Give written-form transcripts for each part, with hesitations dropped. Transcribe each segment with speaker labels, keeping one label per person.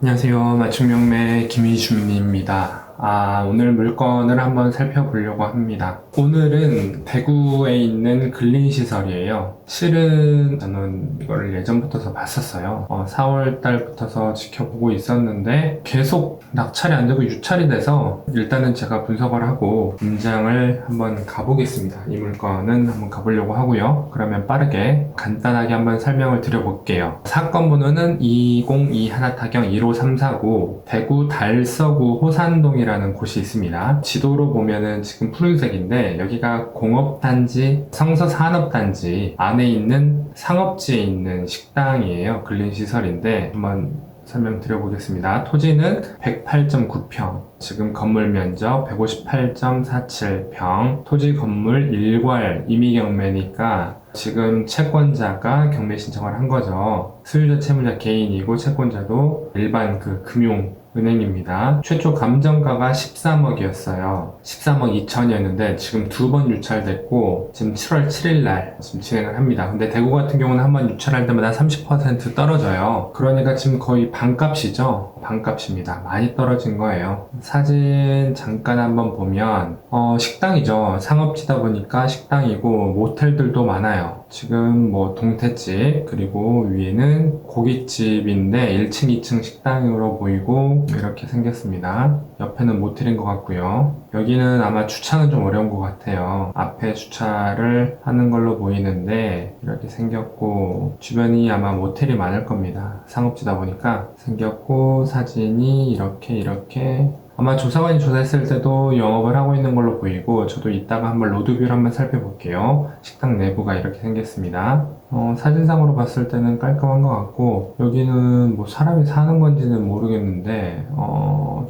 Speaker 1: 안녕하세요. 맞춤경매 김희준입니다. 오늘 물건을 한번 살펴보려고 합니다. 오늘은 대구에 있는 근린시설이에요. 실은 저는 이거를 예전부터 봤었어요. 4월 달부터 지켜보고 있었는데 계속 낙찰이 안 되고 유찰이 돼서 일단은 제가 분석을 하고 임장을 한번 가보겠습니다. 이 물건은 한번 가보려고 하고요. 그러면 빠르게 간단하게 한번 설명을 드려볼게요. 사건 번호는 202 하나타경 15349 대구 달서구 호산동이라는 곳이 있습니다. 지도로 보면은 지금 푸른색인데 여기가 공업단지, 성서산업단지 안에 있는 상업지에 있는 식당이에요. 근린시설인데 한번 설명드려보겠습니다. 토지는 108.9평, 지금 건물 면적 158.47평, 토지 건물 일괄 임의경매니까 지금 채권자가 경매 신청을 한 거죠. 수유자 채무자 개인이고 채권자도 일반 금융은행입니다. 최초 감정가가 13억이었어요. 13억 2천이었는데 지금 두 번 유찰됐고 지금 7월 7일날 지금 진행을 합니다. 근데 대구 같은 경우는 한 번 유찰할 때마다 30% 떨어져요. 그러니까 지금 거의 반값이죠. 반값입니다. 많이 떨어진 거예요. 사진 잠깐 한번 보면 식당이죠. 상업지다 보니까 식당이고 모텔들도 많아요. 지금 뭐 동태집, 그리고 위에는 고깃집인데 1층 2층 식당으로 보이고 이렇게 생겼습니다. 옆에는 모텔인 것 같고요. 여기는 아마 주차는 좀 어려운 것 같아요. 앞에 주차를 하는 걸로 보이는데 이렇게 생겼고 주변이 아마 모텔이 많을 겁니다. 상업지다 보니까 생겼고 사진이 이렇게 아마 조사관이 조사했을 때도 영업을 하고 있는 걸로 보이고 저도 이따가 한번 로드뷰를 한번 살펴볼게요. 식당 내부가 이렇게 생겼습니다. 사진상으로 봤을 때는 깔끔한 것 같고 여기는 뭐 사람이 사는 건지는 모르겠는데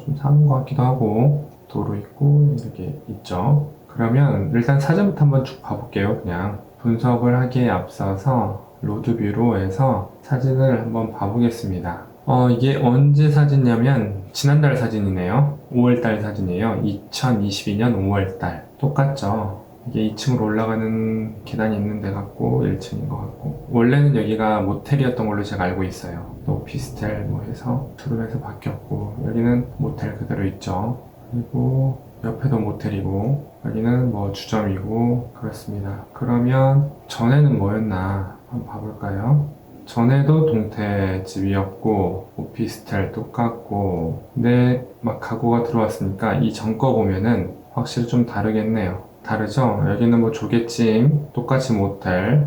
Speaker 1: 좀 사는 것 같기도 하고 도로 있고 이렇게 있죠. 그러면 일단 사진부터 한번 쭉 봐볼게요. 그냥 분석을 하기에 앞서서 로드뷰로 해서 사진을 한번 봐보겠습니다. 이게 언제 사진이냐면 지난달 사진이네요. 5월달 사진이에요. 2022년 5월달. 똑같죠. 이게 2층으로 올라가는 계단이 있는 데 같고 1층인 것 같고 원래는 여기가 모텔이었던 걸로 제가 알고 있어요. 또 오피스텔 뭐 해서 투룸에서 바뀌었고 여기는 모텔 그대로 있죠. 그리고 옆에도 모텔이고 여기는 뭐 주점이고 그렇습니다. 그러면 전에는 뭐였나 한번 봐볼까요? 전에도 동태집이었고 오피스텔 똑같고 근데 막 가구가 들어왔으니까 이 전 거 보면은 확실히 좀 다르겠네요. 다르죠? 여기는 뭐 조개찜 똑같이 모텔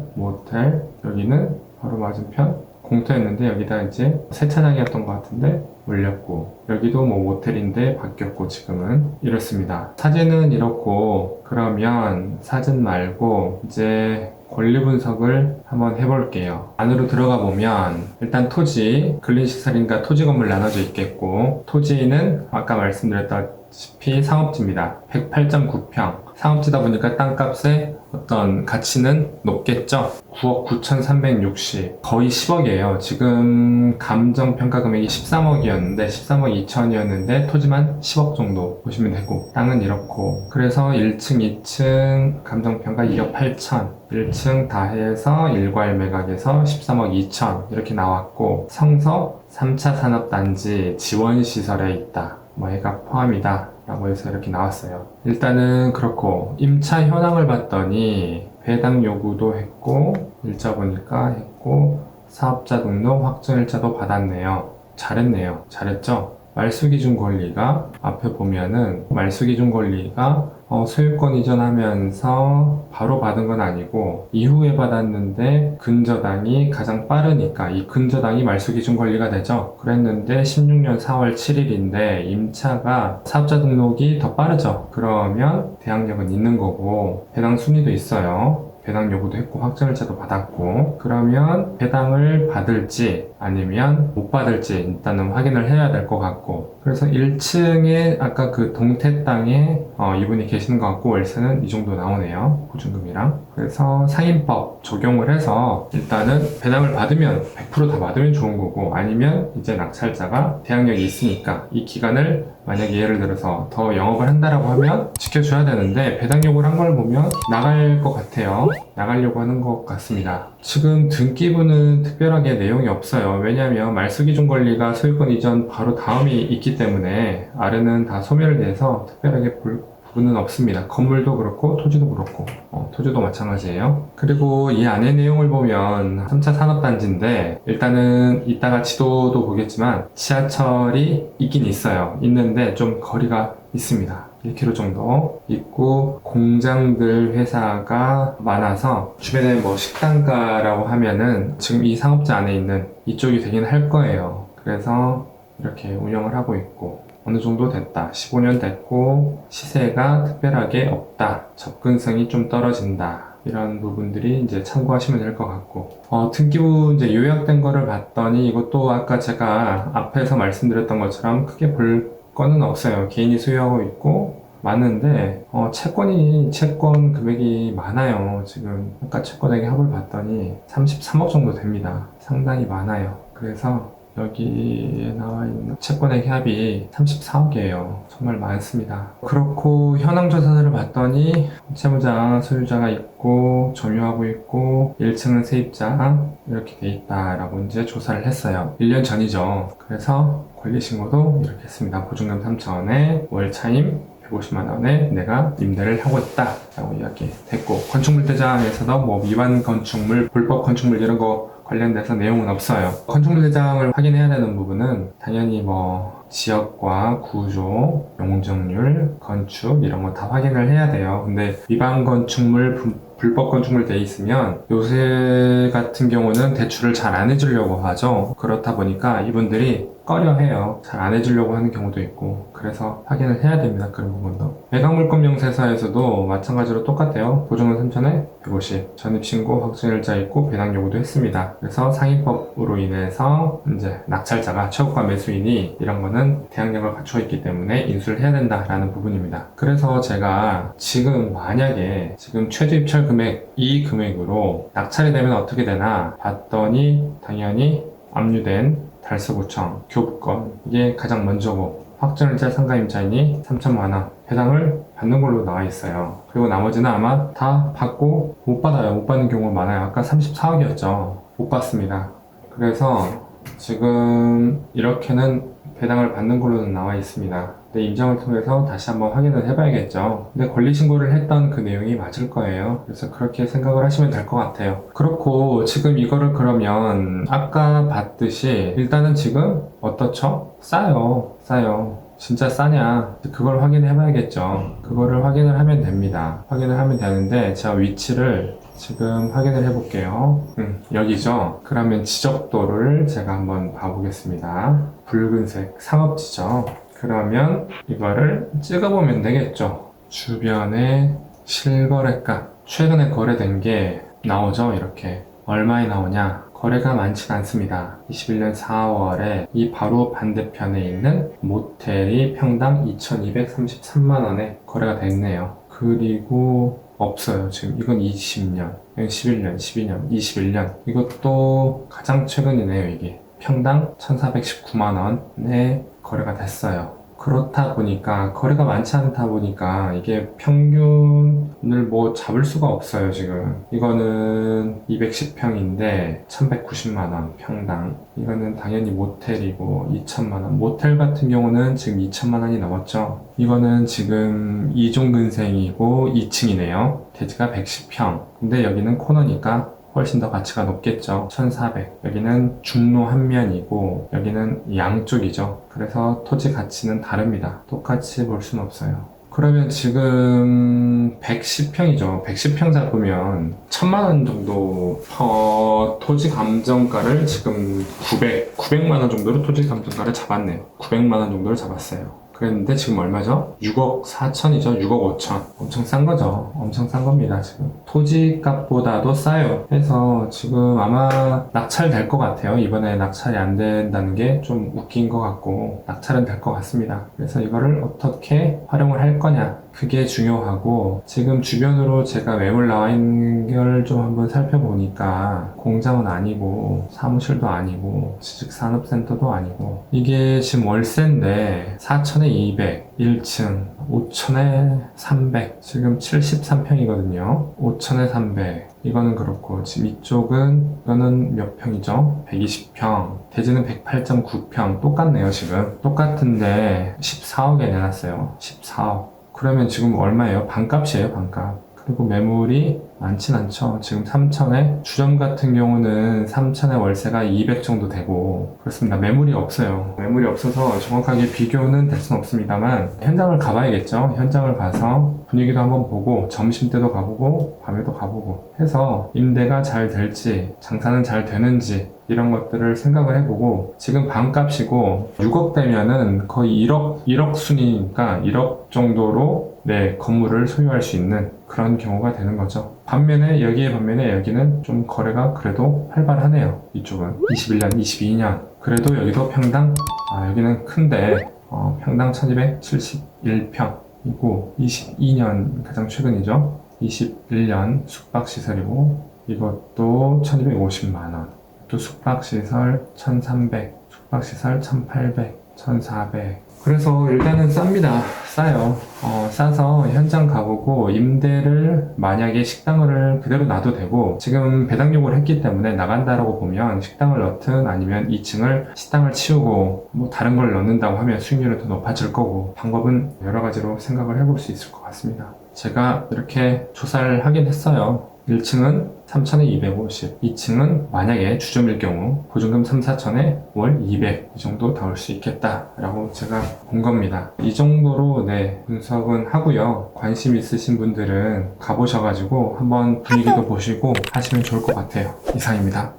Speaker 1: 여기는 바로 맞은편 공터였는데 여기다 이제 세차장이었던 것 같은데 올렸고 여기도 뭐 모텔인데 바뀌었고 지금은 이렇습니다. 사진은 이렇고 그러면 사진 말고 이제 권리 분석을 한번 해볼게요. 안으로 들어가 보면 일단 토지, 근린시설이니까 토지 건물 나눠져 있겠고 토지는 아까 말씀드렸다시피 상업지입니다. 108.9평 상업지다 보니까 땅값의 어떤 가치는 높겠죠. 9억 9,360 거의 10억이에요. 지금 감정평가 금액이 13억이었는데 13억 2천이었는데 토지만 10억 정도 보시면 되고 땅은 이렇고 그래서 1층 2층 감정평가 2억 8천 1층 다 해서 일괄 매각에서 13억 2천 이렇게 나왔고 성서 3차 산업단지 지원시설에 있다 뭐 해가 포함이다 라고 해서 이렇게 나왔어요. 일단은 그렇고 임차 현황을 봤더니 배당 요구도 했고 일자 보니까 했고 사업자 등록 확정 일자도 받았네요. 잘했네요. 잘했죠? 말소기준 권리가 앞에 보면은 말소기준 권리가 소유권 이전하면서 바로 받은 건 아니고 이후에 받았는데 근저당이 가장 빠르니까 이 근저당이 말소기준 권리가 되죠. 그랬는데 16년 4월 7일인데 임차가 사업자 등록이 더 빠르죠. 그러면 대항력은 있는 거고 배당 순위도 있어요. 배당 요구도 했고 확정일자도 받았고 그러면 배당을 받을지 아니면 못 받을지 일단은 확인을 해야 될 것 같고 그래서 1층에 아까 그 동태 땅에 이분이 계시는 것 같고 월세는 이 정도 나오네요. 보증금이랑 그래서 상인법 적용을 해서 일단은 배당을 받으면 100% 다 받으면 좋은 거고 아니면 이제 낙찰자가 대항력이 있으니까 이 기간을 만약에 예를 들어서 더 영업을 한다라고 하면 지켜줘야 되는데 배당 요구를 한 걸 보면 나갈 것 같아요. 나가려고 하는 것 같습니다. 지금 등기부는 특별하게 내용이 없어요. 왜냐하면 말소기준 권리가 소유권 이전 바로 다음이 있기 때문에 아래는 다 소멸이 돼서 특별하게 볼 부분은 없습니다. 건물도 그렇고 토지도 그렇고 토지도 마찬가지예요. 그리고 이 안에 내용을 보면 3차 산업단지인데 일단은 이따가 지도도 보겠지만 지하철이 있긴 있어요. 있는데 좀 거리가 있습니다. 1km 정도 있고 공장들 회사가 많아서 주변에 뭐 식당가라고 하면은 지금 이 상업지 안에 있는 이쪽이 되긴 할 거예요. 그래서 이렇게 운영을 하고 있고 어느 정도 됐다. 15년 됐고 시세가 특별하게 없다. 접근성이 좀 떨어진다. 이런 부분들이 이제 참고하시면 될 것 같고 등기부 이제 요약된 거를 봤더니 이것도 아까 제가 앞에서 말씀드렸던 것처럼 크게 볼 거는 없어요. 개인이 소유하고 있고 많은데 채권 금액이 많아요. 지금 아까 채권액의 합을 봤더니 33억 정도 됩니다. 상당히 많아요. 그래서 여기에 나와 있는 채권액 합이 34억이에요. 정말 많습니다. 그렇고 현황조사를 봤더니 채무자, 소유자가 있고 점유하고 있고 1층은 세입자 이렇게 돼 있다라고 이제 조사를 했어요. 1년 전이죠. 그래서 권리신고도 이렇게 했습니다. 보증금 3천원에 월 차임 150만원에 내가 임대를 하고 있다 라고 이야기 됐고 건축물대장에서도 뭐 미완 건축물, 불법 건축물 이런 거 관련돼서 내용은 없어요. 건축물 대장을 확인해야 되는 부분은 당연히 뭐 지역과 구조, 용적률, 건축 이런 거 다 확인을 해야 돼요. 근데 위반 건축물, 불법 건축물 돼 있으면 요새 같은 경우는 대출을 잘 안 해주려고 하죠. 그렇다 보니까 이분들이 꺼려해요. 잘 안 해주려고 하는 경우도 있고 그래서 확인을 해야 됩니다. 그런 부분도. 매각물권명세서에서도 마찬가지로 똑같아요. 보증금 3천에 150 전입신고 확정일자 있고 배당 요구도 했습니다. 그래서 상위법으로 인해서 이제 낙찰자가 최고가 매수인이 이런 거는 대항력을 갖추어 있기 때문에 인수를 해야 된다라는 부분입니다. 그래서 제가 지금 만약에 지금 최저 입찰 금액 이 금액으로 낙찰이 되면 어떻게 되나 봤더니 당연히 압류된 달서구청, 교부권 이게 가장 먼저고 확정일자 상가임차인이 3천만원 배당을 받는 걸로 나와 있어요. 그리고 나머지는 아마 다 받고 못 받아요. 못 받는 경우가 많아요. 아까 34억이었죠. 못 받습니다. 그래서 지금 이렇게는 배당을 받는 걸로는 나와 있습니다. 근데 임장을 통해서 다시 한번 확인을 해봐야겠죠. 근데 권리신고를 했던 그 내용이 맞을 거예요. 그래서 그렇게 생각을 하시면 될 것 같아요. 그렇고 지금 이거를 그러면 아까 봤듯이 일단은 지금 어떻죠? 싸요. 진짜 싸냐? 그걸 확인해 봐야겠죠. 그거를 확인을 하면 됩니다. 확인을 하면 되는데 제가 위치를 지금 확인을 해볼게요. 여기죠. 그러면 지적도를 제가 한번 봐보겠습니다. 붉은색 상업지죠. 그러면 이거를 찍어보면 되겠죠. 주변에 실거래가 최근에 거래된 게 나오죠. 이렇게 얼마에 나오냐? 거래가 많지가 않습니다. 21년 4월에 이 바로 반대편에 있는 모텔이 평당 2,233만원에 거래가 됐네요. 그리고 없어요. 지금 이건 20년, 11년, 12년, 21년 이것도 가장 최근이네요. 이게 평당 1,419만원에 거래가 됐어요. 그렇다 보니까 거래가 많지 않다 보니까 이게 평균을 뭐 잡을 수가 없어요. 지금 이거는 210평인데 1190만원 평당. 이거는 당연히 모텔이고 2천만원. 모텔 같은 경우는 지금 2천만원이 넘었죠. 이거는 지금 2종 근생이고 2층이네요. 대지가 110평. 근데 여기는 코너니까 훨씬 더 가치가 높겠죠. 1400. 여기는 중로 한 면이고 여기는 양쪽이죠. 그래서 토지 가치는 다릅니다. 똑같이 볼 수는 없어요. 그러면 지금 110평이죠. 110평 잡으면 1000만원 정도 토지 감정가를 지금 900만원 정도로 토지 감정가를 잡았네요. 900만원 정도를 잡았어요. 그랬는데 지금 얼마죠? 6억 4천이죠. 6억 5천. 엄청 싼 거죠. 엄청 싼 겁니다. 지금 토지 값보다도 싸요. 해서 지금 아마 낙찰 될 것 같아요. 이번에 낙찰이 안 된다는 게 좀 웃긴 것 같고 낙찰은 될 것 같습니다. 그래서 이거를 어떻게 활용을 할 거냐, 그게 중요하고 지금 주변으로 제가 매물 나와 있는 걸 좀 한번 살펴보니까 공장은 아니고 사무실도 아니고 취직산업센터도 아니고 이게 지금 월세인데 4천에 200 1층 5천에 300 지금 73평이거든요 5천에 300 이거는 그렇고 지금 이거는 몇 평이죠? 120평 대지는 108.9평 똑같네요 지금 똑같은데 14억에 내놨어요 14억 그러면 지금 얼마예요? 반값이에요 반값 그리고 매물이 많진 않죠. 지금 3천에 주점 같은 경우는 3천에 월세가 200 정도 되고 그렇습니다. 매물이 없어요. 매물이 없어서 정확하게 비교는 될 수는 없습니다만 현장을 가봐야겠죠. 현장을 가서 분위기도 한번 보고 점심때도 가보고 밤에도 가보고 해서 임대가 잘 될지 장사는 잘 되는지 이런 것들을 생각을 해보고 지금 반값이고 6억 되면은 거의 1억 순이니까 1억 정도로 네, 건물을 소유할 수 있는 그런 경우가 되는 거죠. 반면에 여기는 좀 거래가 그래도 활발하네요. 이쪽은 21년, 22년. 그래도 여기도 평당 여기는 큰데 평당 1271평이고 22년 가장 최근이죠. 21년 숙박시설이고 이것도 1250만원. 또 숙박시설 1300, 숙박시설 1800, 1400. 그래서 일단은 쌉니다. 싸요. 싸서 현장 가보고 임대를 만약에 식당을 그대로 놔도 되고 지금 배당요구를 했기 때문에 나간다라고 보면 식당을 넣든 아니면 2층을 식당을 치우고 뭐 다른 걸 넣는다고 하면 수익률은 더 높아질 거고 방법은 여러 가지로 생각을 해볼 수 있을 것 같습니다. 제가 이렇게 조사를 하긴 했어요. 1층은 3천에 250, 2층은 만약에 주점일 경우 보증금 3, 4천에 월 200 이 정도 나올 수 있겠다 라고 제가 본 겁니다. 이 정도로 네 분석은 하고요. 관심 있으신 분들은 가보셔가지고 한번 분위기도 보시고 하시면 좋을 것 같아요. 이상입니다.